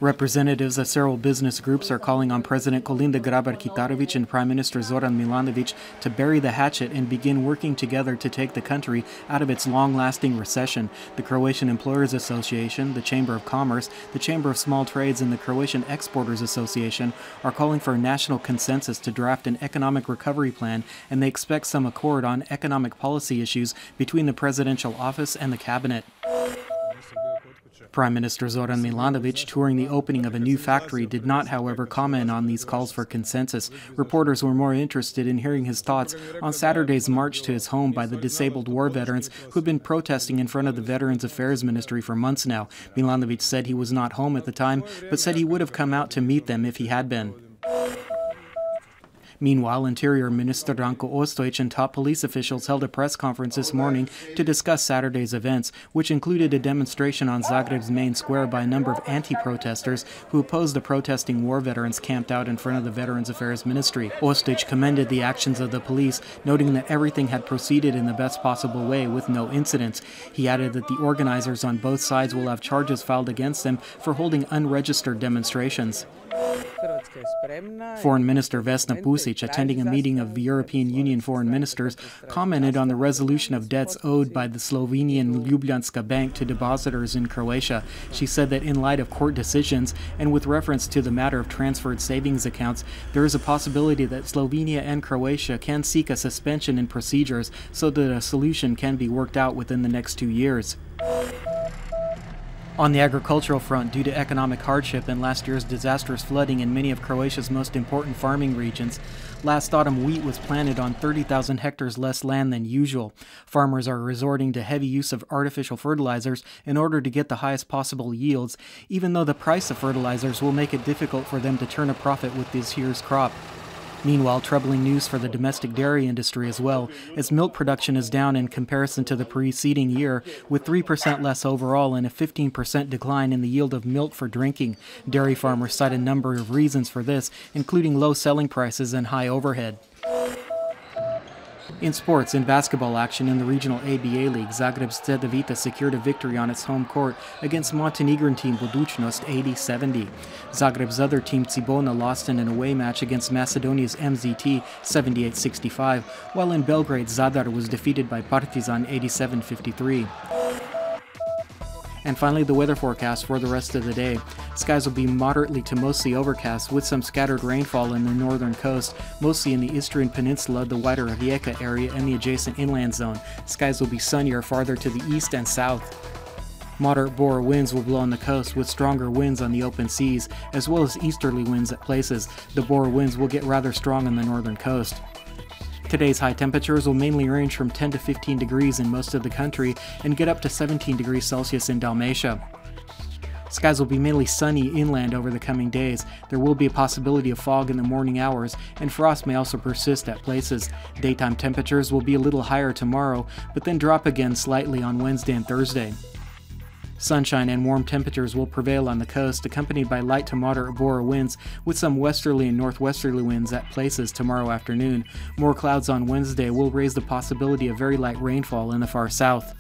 Representatives of several business groups are calling on President Kolinda Grabar-Kitarović and Prime Minister Zoran Milanović to bury the hatchet and begin working together to take the country out of its long-lasting recession. The Croatian Employers Association, the Chamber of Commerce, the Chamber of Small Trades, and the Croatian Exporters Association are calling for a national consensus to draft an economic recovery plan, and they expect some accord on economic policy issues between the presidential office and the cabinet. Prime Minister Zoran Milanović, touring the opening of a new factory, did not, however, comment on these calls for consensus. Reporters were more interested in hearing his thoughts on Saturday's march to his home by the disabled war veterans who have been protesting in front of the Veterans Affairs Ministry for months now. Milanović said he was not home at the time, but said he would have come out to meet them if he had been. Meanwhile, Interior Minister Ranko Ostojić and top police officials held a press conference this morning to discuss Saturday's events, which included a demonstration on Zagreb's main square by a number of anti-protesters who opposed the protesting war veterans camped out in front of the Veterans Affairs Ministry. Ostojić commended the actions of the police, noting that everything had proceeded in the best possible way with no incidents. He added that the organizers on both sides will have charges filed against them for holding unregistered demonstrations. Foreign Minister Vesna Pusic, attending a meeting of the European Union foreign ministers, commented on the resolution of debts owed by the Slovenian Ljubljanska Bank to depositors in Croatia. She said that in light of court decisions and with reference to the matter of transferred savings accounts, there is a possibility that Slovenia and Croatia can seek a suspension in procedures so that a solution can be worked out within the next 2 years. On the agricultural front, due to economic hardship and last year's disastrous flooding in many of Croatia's most important farming regions, last autumn wheat was planted on 30,000 hectares less land than usual. Farmers are resorting to heavy use of artificial fertilizers in order to get the highest possible yields, even though the price of fertilizers will make it difficult for them to turn a profit with this year's crop. Meanwhile, troubling news for the domestic dairy industry as well, as milk production is down in comparison to the preceding year, with 3% less overall and a 15% decline in the yield of milk for drinking. Dairy farmers cite a number of reasons for this, including low selling prices and high overhead. In sports, in basketball action in the regional ABA League, Zagreb's Cedevita secured a victory on its home court against Montenegrin team Budućnost 80-70. Zagreb's other team Cibona lost in an away match against Macedonia's MZT 78-65, while in Belgrade Zadar was defeated by Partizan 87-53. And finally, the weather forecast for the rest of the day. Skies will be moderately to mostly overcast with some scattered rainfall in the northern coast, mostly in the Istrian Peninsula, the wider Rijeka area, and the adjacent inland zone. Skies will be sunnier farther to the east and south. Moderate bore winds will blow on the coast with stronger winds on the open seas, as well as easterly winds at places. The bore winds will get rather strong on the northern coast. Today's high temperatures will mainly range from 10 to 15 degrees in most of the country and get up to 17 degrees Celsius in Dalmatia. Skies will be mainly sunny inland over the coming days. There will be a possibility of fog in the morning hours, and frost may also persist at places. Daytime temperatures will be a little higher tomorrow, but then drop again slightly on Wednesday and Thursday. Sunshine and warm temperatures will prevail on the coast, accompanied by light to moderate bore winds, with some westerly and northwesterly winds at places tomorrow afternoon. More clouds on Wednesday will raise the possibility of very light rainfall in the far south.